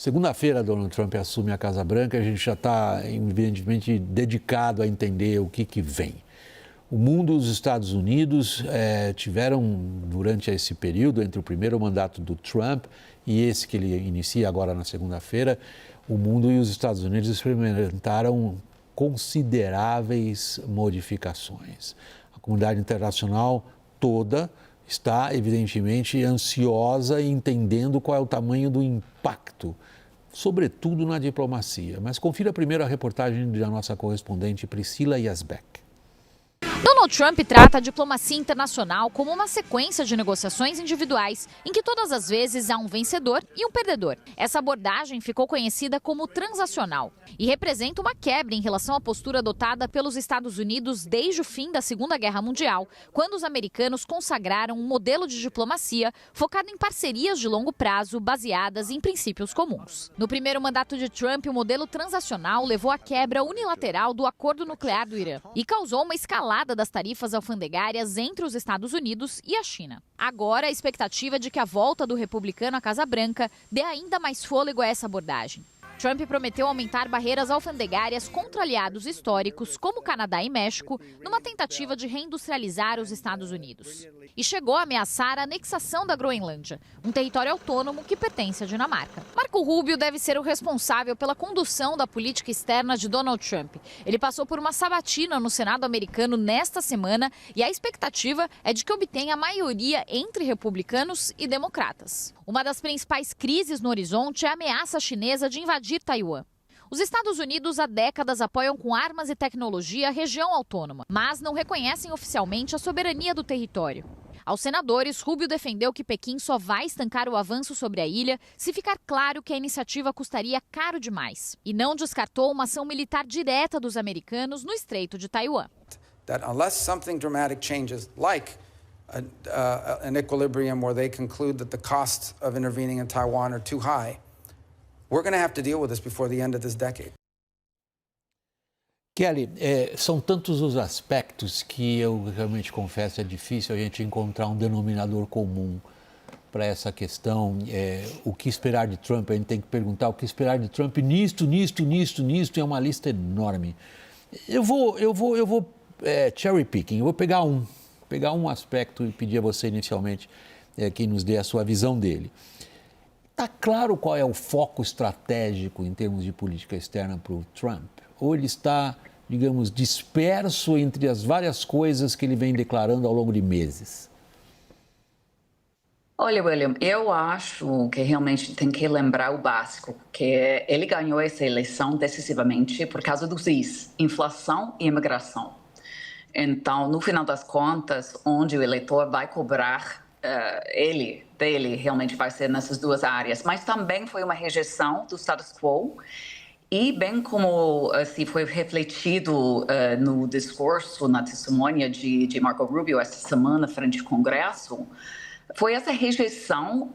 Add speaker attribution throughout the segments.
Speaker 1: Segunda-feira, Donald Trump assume a Casa Branca, a gente já está, evidentemente, dedicado a entender o que vem. O mundo e os Estados Unidos tiveram, durante esse período, entre o primeiro mandato do Trump e esse que ele inicia agora na segunda-feira, o mundo e os Estados Unidos experimentaram consideráveis modificações. A comunidade internacional toda está, evidentemente, ansiosa e entendendo qual é o tamanho do impacto, sobretudo na diplomacia. Mas confira primeiro a reportagem da nossa correspondente Priscila Yazbek.
Speaker 2: Donald Trump trata a diplomacia internacional como uma sequência de negociações individuais em que todas as vezes há um vencedor e um perdedor. Essa abordagem ficou conhecida como transacional e representa uma quebra em relação à postura adotada pelos Estados Unidos desde o fim da Segunda Guerra Mundial, quando os americanos consagraram um modelo de diplomacia focado em parcerias de longo prazo baseadas em princípios comuns. No primeiro mandato de Trump, o modelo transacional levou à quebra unilateral do acordo nuclear do Irã e causou uma escalada das tarifas alfandegárias entre os Estados Unidos e a China. Agora, a expectativa é de que a volta do republicano à Casa Branca dê ainda mais fôlego a essa abordagem. Trump prometeu aumentar barreiras alfandegárias contra aliados históricos, como Canadá e México, numa tentativa de reindustrializar os Estados Unidos. E chegou a ameaçar a anexação da Groenlândia, um território autônomo que pertence à Dinamarca. Marco Rubio deve ser o responsável pela condução da política externa de Donald Trump. Ele passou por uma sabatina no Senado americano nesta semana e a expectativa é de que obtenha a maioria entre republicanos e democratas. Uma das principais crises no horizonte é a ameaça chinesa de invadir Taiwan. Os Estados Unidos há décadas apoiam com armas e tecnologia a região autônoma, mas não reconhecem oficialmente a soberania do território. Aos senadores, Rubio defendeu que Pequim só vai estancar o avanço sobre a ilha se ficar claro que a iniciativa custaria caro demais. E não descartou uma ação militar direta dos americanos no Estreito de Taiwan.
Speaker 3: That unless something dramatic changes, like an equilibrium where they conclude that the costs of intervening in Taiwan are too high, we're going to have to deal with this before the end of this decade.
Speaker 1: Kelly, são tantos os aspectos que eu realmente confesso é difícil a gente encontrar um denominador comum para essa questão. O que esperar de Trump? A gente tem que perguntar o que esperar de Trump nisto, é uma lista enorme. Eu vou cherry picking, eu vou pegar um aspecto e pedir a você inicialmente que nos dê a sua visão dele. Está claro qual é o foco estratégico em termos de política externa para o Trump? Ou ele está, digamos, disperso entre as várias coisas que ele vem declarando ao longo de meses?
Speaker 4: Olha, William, eu acho que realmente tem que lembrar o básico, que ele ganhou essa eleição decisivamente por causa dos Is, inflação e imigração. Então, no final das contas, onde o eleitor vai cobrar dele realmente vai ser nessas duas áreas. Mas também foi uma rejeição do status quo e bem como assim, foi refletido no discurso, na testemunha de Marco Rubio esta semana frente ao Congresso, foi essa rejeição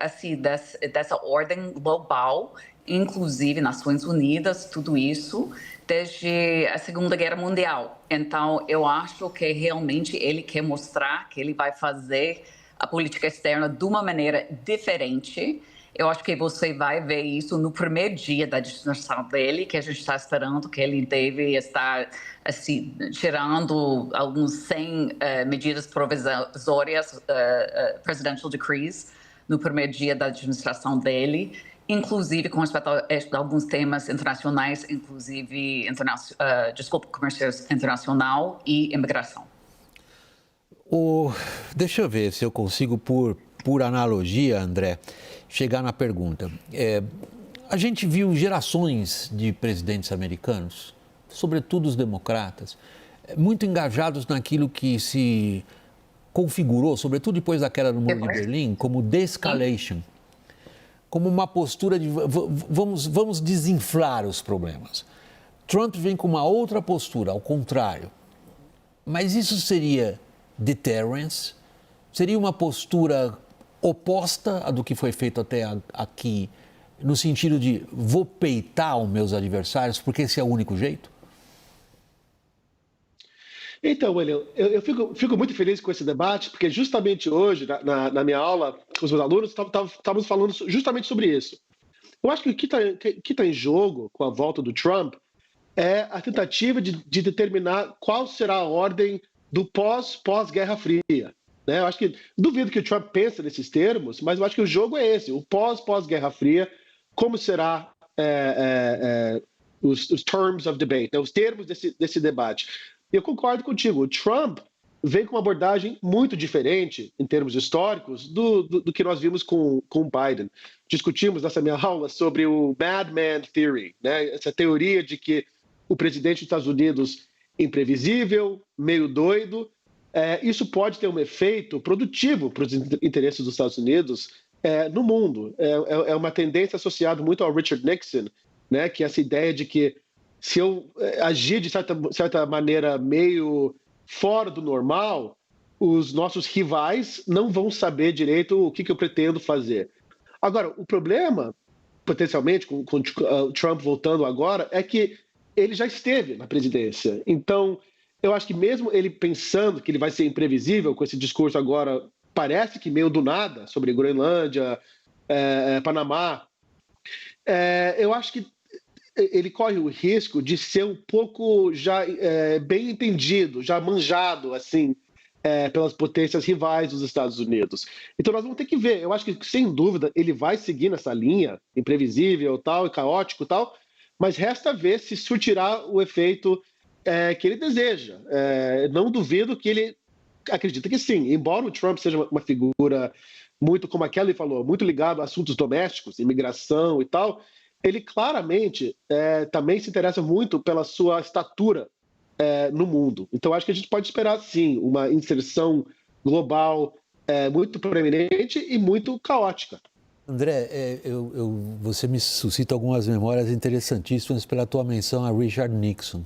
Speaker 4: assim, dessa ordem global, inclusive Nações Unidas, tudo isso, desde a Segunda Guerra Mundial. Então, eu acho que realmente ele quer mostrar que ele vai fazer a política externa de uma maneira diferente. Eu acho que você vai ver isso no primeiro dia da designação dele, que a gente está esperando que ele deve estar assim, tirando alguns 100 medidas provisórias, presidential decrees, no primeiro dia da administração dele, inclusive com respeito a alguns temas internacionais, inclusive comércio internacional e imigração.
Speaker 1: Deixa eu ver se eu consigo, por analogia, André, chegar na pergunta. A gente viu gerações de presidentes americanos, sobretudo os democratas, muito engajados naquilo que se configurou, sobretudo depois da queda do Muro de Berlim, como de-escalation, como uma postura de vamos desinflar os problemas. Trump vem com uma outra postura, ao contrário. Mas isso seria deterrence? Seria uma postura oposta à do que foi feito até aqui, no sentido de vou peitar os meus adversários porque esse é o único jeito?
Speaker 5: Então, William, eu fico muito feliz com esse debate, porque justamente hoje, na minha aula com os meus alunos, estávamos falando justamente sobre isso. Eu acho que o que tá em jogo com a volta do Trump é a tentativa de determinar qual será a ordem do pós-Guerra Fria. Né? Eu acho que, duvido que o Trump pense nesses termos, mas eu acho que o jogo é esse, o pós-Guerra Fria, como será os terms of debate, né? Os termos desse debate. E eu concordo contigo, o Trump vem com uma abordagem muito diferente, em termos históricos, do que nós vimos com o Biden. Discutimos nessa minha aula sobre o Madman Theory, né? Essa teoria de que o presidente dos Estados Unidos imprevisível, meio doido, isso pode ter um efeito produtivo para os interesses dos Estados Unidos no mundo. É uma tendência associada muito ao Richard Nixon, né? Que é essa ideia de que se eu agir de certa maneira meio fora do normal, os nossos rivais não vão saber direito o que eu pretendo fazer. Agora, o problema, potencialmente, com o Trump voltando agora, é que ele já esteve na presidência. Então, eu acho que mesmo ele pensando que ele vai ser imprevisível com esse discurso agora, parece que meio do nada, sobre Groenlândia, Panamá, eu acho que ele corre o risco de ser um pouco já bem entendido, já manjado, assim, pelas potências rivais dos Estados Unidos. Então nós vamos ter que ver. Eu acho que, sem dúvida, ele vai seguir nessa linha imprevisível tal, e caótico e tal, mas resta ver se surtirá o efeito que ele deseja. Não duvido que ele acredita que sim. Embora o Trump seja uma figura muito, como a Kelly falou, muito ligado a assuntos domésticos, imigração e tal, ele claramente também se interessa muito pela sua estatura no mundo. Então, acho que a gente pode esperar, sim, uma inserção global muito proeminente e muito caótica.
Speaker 1: André, você me suscita algumas memórias interessantíssimas pela tua menção a Richard Nixon,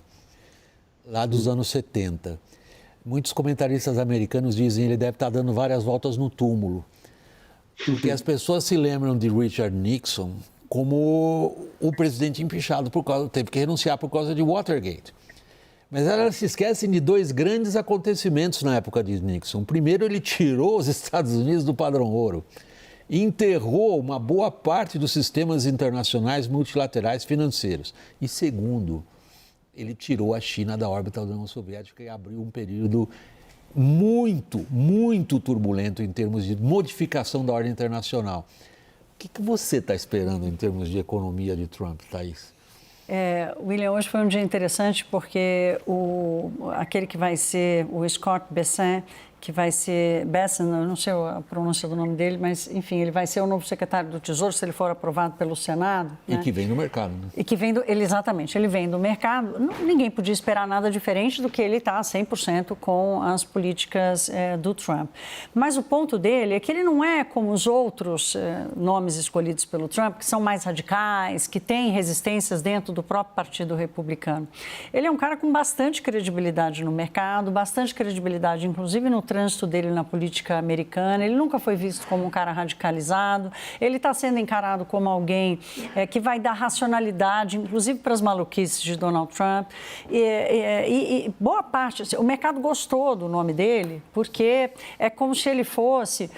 Speaker 1: lá dos anos 70. Muitos comentaristas americanos dizem que ele deve estar dando várias voltas no túmulo, porque as pessoas se lembram de Richard Nixon como o presidente empichado teve que renunciar por causa de Watergate. Mas elas se esquecem de dois grandes acontecimentos na época de Nixon. Primeiro, ele tirou os Estados Unidos do padrão ouro e enterrou uma boa parte dos sistemas internacionais multilaterais financeiros. E segundo, ele tirou a China da órbita da União Soviética e abriu um período muito, muito turbulento em termos de modificação da ordem internacional. O que você está esperando em termos de economia de Trump, Thaís?
Speaker 6: William, hoje foi um dia interessante porque aquele que vai ser o Scott Bessent, que vai ser Bessent, eu não sei a pronúncia do nome dele, mas, enfim, ele vai ser o novo secretário do Tesouro, se ele for aprovado pelo Senado.
Speaker 1: E que vem do mercado, né?
Speaker 6: E que vem exatamente, ele vem do mercado. Ninguém podia esperar nada diferente do que ele está 100% com as políticas do Trump. Mas o ponto dele é que ele não é como os outros nomes escolhidos pelo Trump, que são mais radicais, que têm resistências dentro do próprio Partido Republicano. Ele é um cara com bastante credibilidade no mercado, bastante credibilidade, inclusive, no trânsito dele na política americana. Ele nunca foi visto como um cara radicalizado. Ele está sendo encarado como alguém que vai dar racionalidade, inclusive para as maluquices de Donald Trump. E boa parte, assim, o mercado gostou do nome dele, porque é como se ele fosse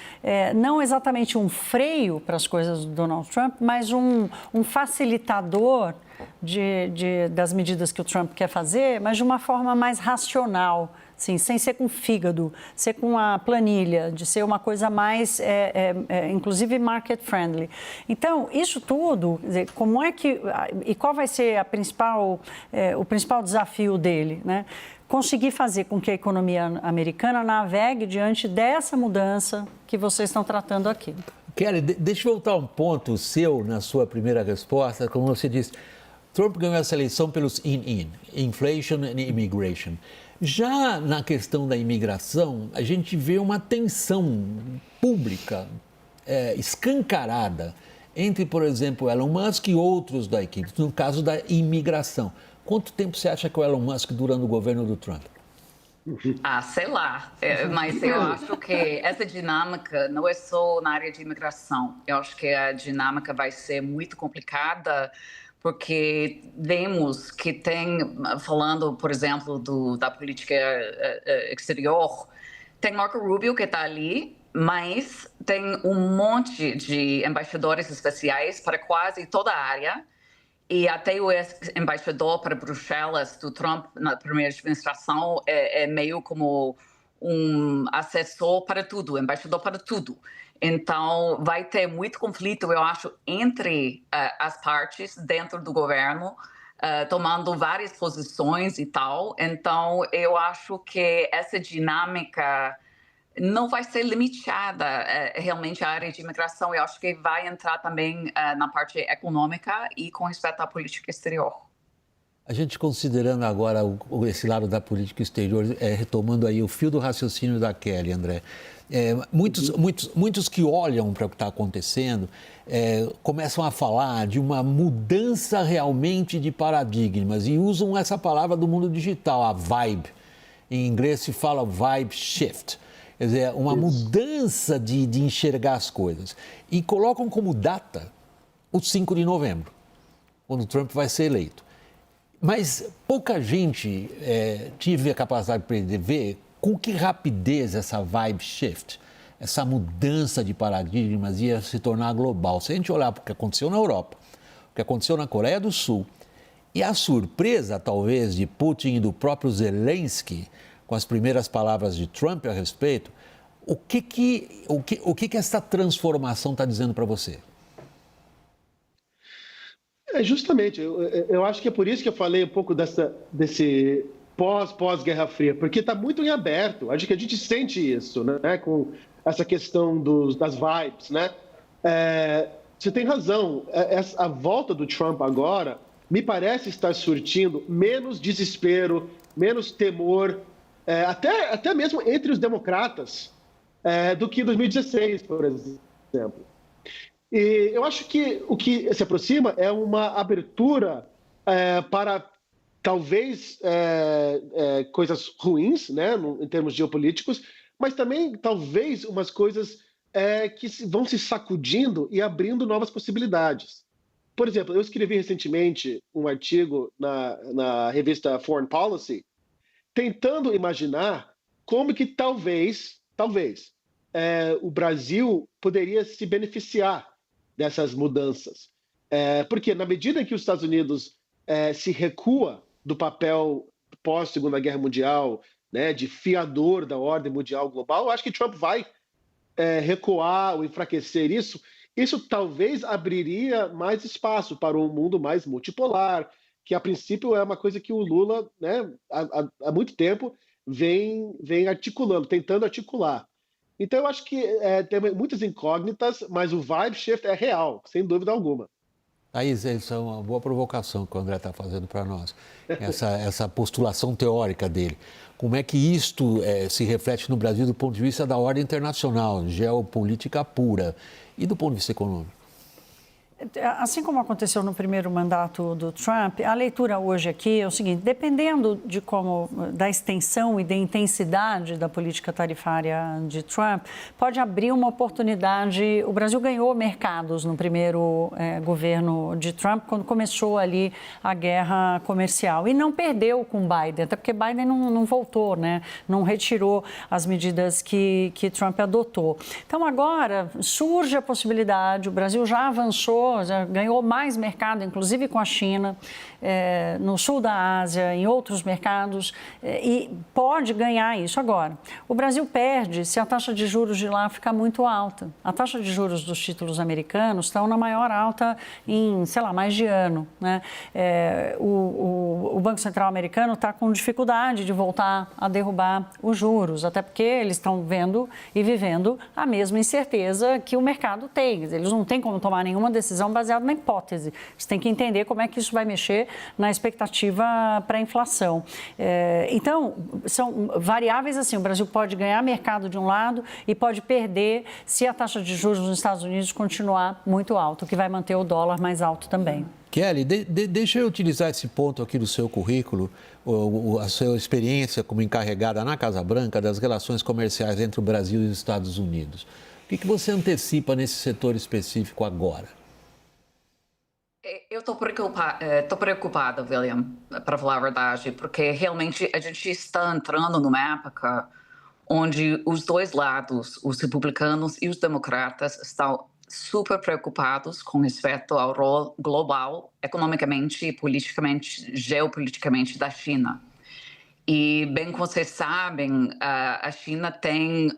Speaker 6: não exatamente um freio para as coisas do Donald Trump, mas um facilitador das medidas que o Trump quer fazer, mas de uma forma mais racional. Sim, sem ser com fígado, ser com a planilha, de ser uma coisa mais, inclusive, market-friendly. Então, isso tudo, como é que... E qual vai ser o principal desafio dele, né? Conseguir fazer com que a economia americana navegue diante dessa mudança que vocês estão tratando aqui.
Speaker 1: Kelly, deixa eu voltar um ponto seu na sua primeira resposta. Como você disse, Trump ganhou essa eleição pelos inflation and immigration. Já na questão da imigração, a gente vê uma tensão pública escancarada entre, por exemplo, Elon Musk e outros da equipe, no caso da imigração. Quanto tempo você acha que o Elon Musk dura no governo do Trump?
Speaker 4: Sei lá, mas eu acho que essa dinâmica não é só na área de imigração. Eu acho que a dinâmica vai ser muito complicada, porque vemos que tem, falando, por exemplo, da política exterior, tem Marco Rubio que está ali, mas tem um monte de embaixadores especiais para quase toda a área. E até o embaixador para Bruxelas do Trump na primeira administração é meio como um assessor para tudo, embaixador para tudo. Então, vai ter muito conflito, eu acho, entre as partes dentro do governo, tomando várias posições e tal. Então, eu acho que essa dinâmica não vai ser limitada realmente à área de imigração. Eu acho que vai entrar também na parte econômica e com respeito à política exterior.
Speaker 1: A gente considerando agora esse lado da política exterior, retomando aí o fio do raciocínio da Kelly, André, muitos que olham para o que está acontecendo começam a falar de uma mudança realmente de paradigmas e usam essa palavra do mundo digital, a vibe. Em inglês se fala vibe shift. Quer dizer, uma mudança de enxergar as coisas. E colocam como data o 5 de novembro, quando o Trump vai ser eleito. Mas pouca gente tive a capacidade de ver com que rapidez essa vibe shift, essa mudança de paradigmas ia se tornar global. Se a gente olhar para o que aconteceu na Europa, o que aconteceu na Coreia do Sul, e a surpresa, talvez, de Putin e do próprio Zelensky, com as primeiras palavras de Trump a respeito, o que essa transformação está dizendo para você?
Speaker 5: Justamente, eu acho que é por isso que eu falei um pouco desse pós-Guerra Fria, porque está muito em aberto. Acho que a gente sente isso, né, com essa questão das vibes, né? Você tem razão, a volta do Trump agora me parece estar surtindo menos desespero, menos temor, até mesmo entre os democratas, do que em 2016, por exemplo. E eu acho que o que se aproxima é uma abertura para talvez coisas ruins, né, em termos geopolíticos, mas também talvez umas coisas que vão se sacudindo e abrindo novas possibilidades. Por exemplo, eu escrevi recentemente um artigo na revista Foreign Policy, tentando imaginar como que talvez o Brasil poderia se beneficiar dessas mudanças. Porque na medida que os Estados Unidos se recua do papel pós-Segunda Guerra Mundial, né, de fiador da ordem mundial global, eu acho que Trump vai recuar ou enfraquecer isso. Isso talvez abriria mais espaço para um mundo mais multipolar, que a princípio é uma coisa que o Lula, né, há muito tempo vem articulando, tentando articular. Então eu acho que tem muitas incógnitas, mas o vibe shift é real, sem dúvida alguma.
Speaker 1: Thaís, isso é uma boa provocação que o André está fazendo para nós, essa postulação teórica dele. Como é que isto se reflete no Brasil do ponto de vista da ordem internacional, geopolítica pura, e do ponto de vista econômico?
Speaker 6: Assim como aconteceu no primeiro mandato do Trump, a leitura hoje aqui é o seguinte: dependendo da extensão e da intensidade da política tarifária de Trump, pode abrir uma oportunidade. O Brasil ganhou mercados no primeiro governo de Trump, quando começou ali a guerra comercial, e não perdeu com Biden, até porque Biden não voltou, né? Não retirou as medidas que Trump adotou. Então agora surge a possibilidade, o Brasil já avançou, já ganhou mais mercado, inclusive com a China, no sul da Ásia, em outros mercados, e pode ganhar isso. Agora, o Brasil perde se a taxa de juros de lá ficar muito alta. A taxa de juros dos títulos americanos estão na maior alta em, sei lá, mais de ano, né? O Banco Central americano está com dificuldade de voltar a derrubar os juros, até porque eles estão vendo e vivendo a mesma incerteza que o mercado tem. Eles não têm como tomar nenhuma decisão baseada na hipótese. Eles têm que entender como é que isso vai mexer na expectativa para a inflação. Então, são variáveis assim. O Brasil pode ganhar mercado de um lado e pode perder se a taxa de juros nos Estados Unidos continuar muito alta, o que vai manter o dólar mais alto também.
Speaker 1: Kelly, deixa eu utilizar esse ponto aqui do seu currículo, a sua experiência como encarregada na Casa Branca das relações comerciais entre o Brasil e os Estados Unidos. O que você antecipa nesse setor específico agora?
Speaker 4: Eu estou preocupada, William, para falar a verdade, porque realmente a gente está entrando numa época onde os dois lados, os republicanos e os democratas, estão super preocupados com respeito ao rol global, economicamente, politicamente, geopoliticamente da China. E, bem como vocês sabem, a China tem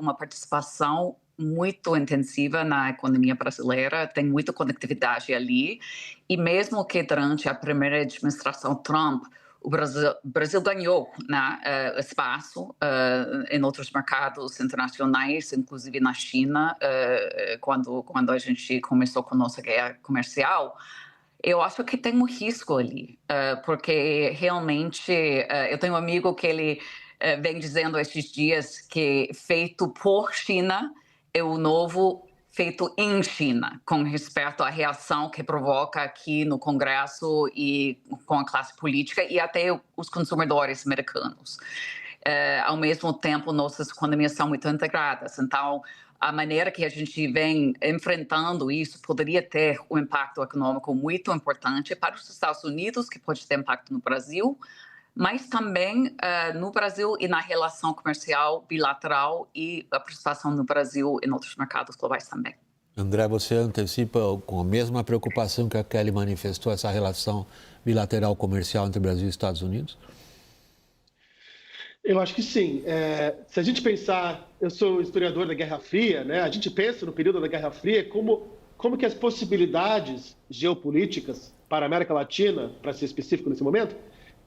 Speaker 4: uma participação muito intensiva na economia brasileira, tem muita conectividade ali, e mesmo que durante a primeira administração Trump, o Brasil ganhou, né, espaço em outros mercados internacionais, inclusive na China, quando a gente começou com nossa guerra comercial. Eu acho que tem um risco ali, porque realmente eu tenho um amigo que ele vem dizendo esses dias que feito por China é o novo feito em China, com respeito à reação que provoca aqui no Congresso e com a classe política e até os consumidores americanos. Ao mesmo tempo, nossas economias são muito integradas, então a maneira que a gente vem enfrentando isso poderia ter um impacto econômico muito importante para os Estados Unidos, que pode ter impacto no Brasil, mas também no Brasil e na relação comercial bilateral e a participação no Brasil em outros mercados globais também.
Speaker 1: André, você antecipa com a mesma preocupação que a Kelly manifestou essa relação bilateral comercial entre Brasil e Estados Unidos?
Speaker 5: Eu acho que sim. Se a gente pensar, eu sou historiador da Guerra Fria, né? A gente pensa no período da Guerra Fria como que as possibilidades geopolíticas para a América Latina, para ser específico nesse momento,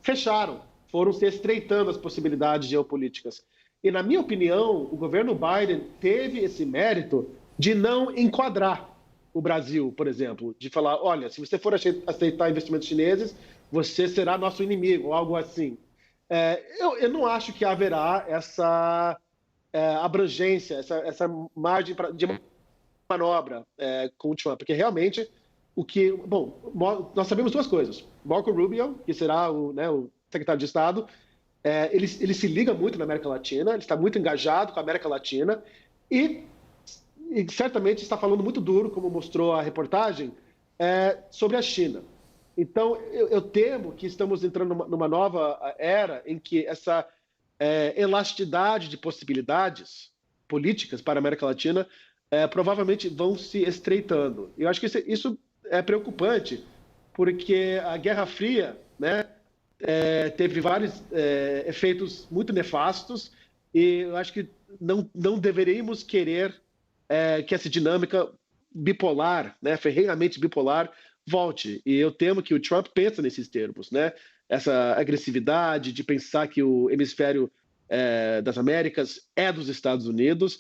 Speaker 5: fecharam, foram se estreitando as possibilidades geopolíticas. E, na minha opinião, o governo Biden teve esse mérito de não enquadrar o Brasil, por exemplo, de falar, olha, se você for aceitar investimentos chineses, você será nosso inimigo, ou algo assim. Eu não acho que haverá essa abrangência, essa margem de manobra com o Trump, porque realmente nós sabemos duas coisas. Marco Rubio, que será o secretário de Estado, ele se liga muito na América Latina, ele está muito engajado com a América Latina e certamente está falando muito duro, como mostrou a reportagem, sobre a China. Então, eu temo que estamos entrando numa nova era em que essa elasticidade de possibilidades políticas para a América Latina provavelmente vão se estreitando. Eu acho que isso é preocupante, porque a Guerra Fria, né, teve vários efeitos muito nefastos e eu acho que não deveríamos querer que essa dinâmica bipolar, né, ferrenhamente bipolar, volte. E eu temo que o Trump pensa nesses termos, né? Essa agressividade de pensar que o hemisfério das Américas é dos Estados Unidos.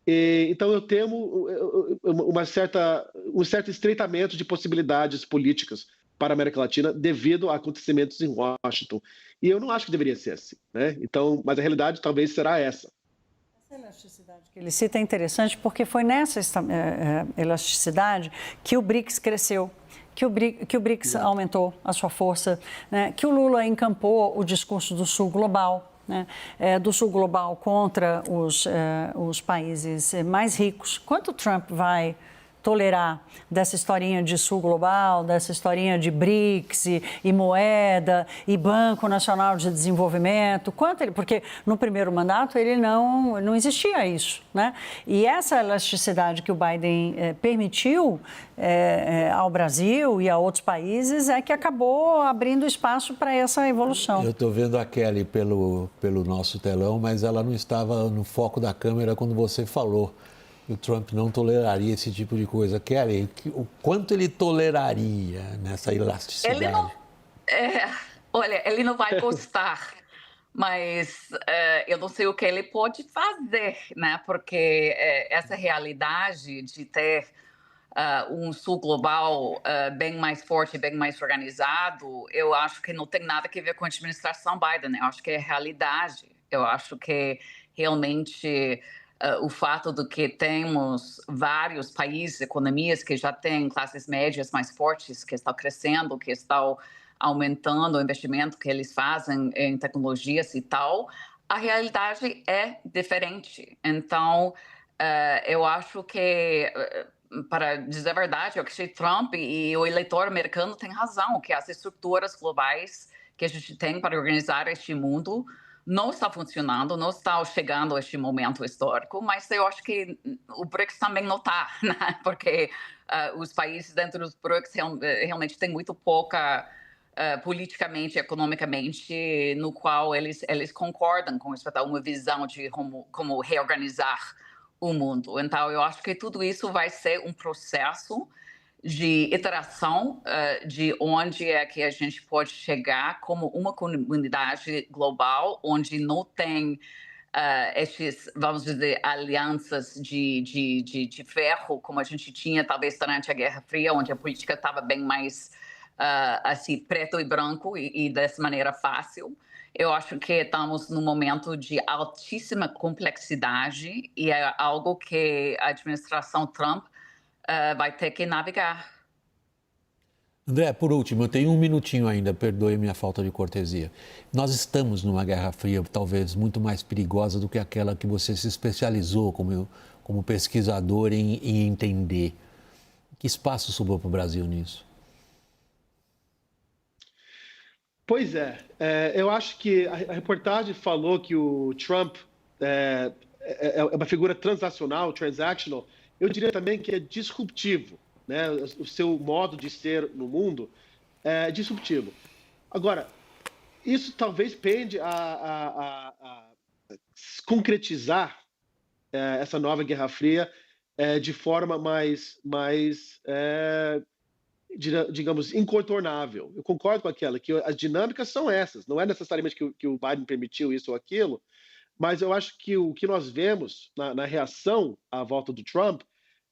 Speaker 5: Então eu temo um certo estreitamento de possibilidades políticas para a América Latina devido a acontecimentos em Washington. E eu não acho que deveria ser assim, né? Então, mas a realidade talvez será essa.
Speaker 6: Essa elasticidade que ele cita é interessante porque foi nessa elasticidade que o BRICS cresceu, que o BRICS aumentou a sua força, né? Que o Lula encampou o discurso do Sul global, né? Do Sul global contra os países mais ricos. Quanto Trump vai tolerar dessa historinha de Sul global, dessa historinha de BRICS e moeda e Banco Nacional de Desenvolvimento? Porque no primeiro mandato ele não existia isso, né? E essa elasticidade que o Biden permitiu ao Brasil e a outros países é que acabou abrindo espaço para essa evolução.
Speaker 1: Eu estou vendo a Kelly pelo nosso telão, mas ela não estava no foco da câmera quando você falou. O Trump não toleraria esse tipo de coisa. Kelly, o quanto ele toleraria nessa elasticidade?
Speaker 4: Ele não vai gostar, mas eu não sei o que ele pode fazer, né? Porque essa realidade de ter um Sul global bem mais forte, bem mais organizado, eu acho que não tem nada a ver com a administração Biden. Eu acho que é realidade. Eu acho que realmente o fato de que temos vários países, economias que já têm classes médias mais fortes, que estão crescendo, que estão aumentando o investimento que eles fazem em tecnologias e tal, a realidade é diferente. Então, eu acho que, para dizer a verdade, eu acho que Trump e o eleitor americano têm razão, que as estruturas globais que a gente tem para organizar este mundo não está funcionando, não está chegando a este momento histórico, mas eu acho que o BRICS também não está, né? Porque os países dentro dos BRICS realmente têm muito pouca politicamente, economicamente, no qual eles concordam com respect a uma visão de como reorganizar o mundo. Então, eu acho que tudo isso vai ser um processo de iteração de onde é que a gente pode chegar como uma comunidade global, onde não tem esses, vamos dizer, alianças de ferro, como a gente tinha talvez durante a Guerra Fria, onde a política estava bem mais assim, preto e branco e dessa maneira fácil. Eu acho que estamos num momento de altíssima complexidade e é algo que a administração Trump vai ter que navegar.
Speaker 1: André, por último, eu tenho um minutinho ainda, perdoe minha falta de cortesia. Nós estamos numa Guerra Fria, talvez muito mais perigosa do que aquela que você se especializou como pesquisador em entender. Que espaço sobrou para o Brasil nisso?
Speaker 5: Pois é, eu acho que a reportagem falou que o Trump é uma figura transacional, transactional. Eu diria também que é disruptivo, né? O seu modo de ser no mundo é disruptivo. Agora, isso talvez pende a concretizar essa nova Guerra Fria de forma mais digamos, incontornável. Eu concordo com aquela, que as dinâmicas são essas. Não é necessariamente que o Biden permitiu isso ou aquilo, mas eu acho que o que nós vemos na reação à volta do Trump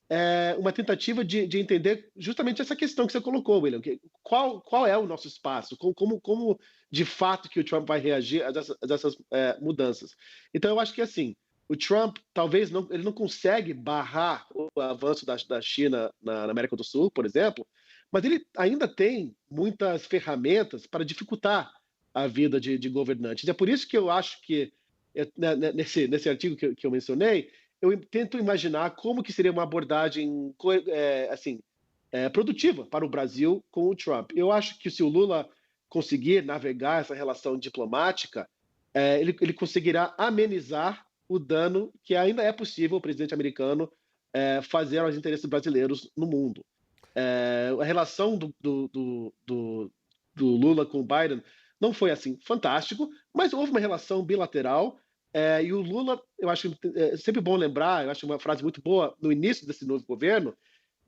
Speaker 5: é uma tentativa de entender justamente essa questão que você colocou, William. Qual é o nosso espaço? Como de fato que o Trump vai reagir a essas mudanças? Então, eu acho que assim, o Trump talvez ele não consegue barrar o avanço da China na América do Sul, por exemplo, mas ele ainda tem muitas ferramentas para dificultar a vida de governantes. É por isso que eu acho que, nesse artigo que eu mencionei, eu tento imaginar como que seria uma abordagem produtiva para o Brasil com o Trump. Eu acho que se o Lula conseguir navegar essa relação diplomática, ele conseguirá amenizar o dano que ainda é possível o presidente americano fazer aos interesses brasileiros no mundo. A relação do Lula com o Biden não foi assim fantástico, mas houve uma relação bilateral e o Lula, eu acho sempre bom lembrar, eu acho uma frase muito boa, no início desse novo governo,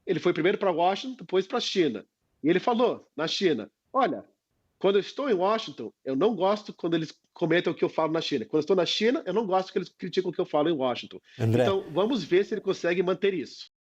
Speaker 5: ele foi primeiro para Washington, depois para a China. E ele falou na China, olha, quando eu estou em Washington, eu não gosto quando eles comentam o que eu falo na China. Quando eu estou na China, eu não gosto que eles criticam o que eu falo em Washington.
Speaker 1: André.
Speaker 5: Então, vamos ver se ele consegue manter isso.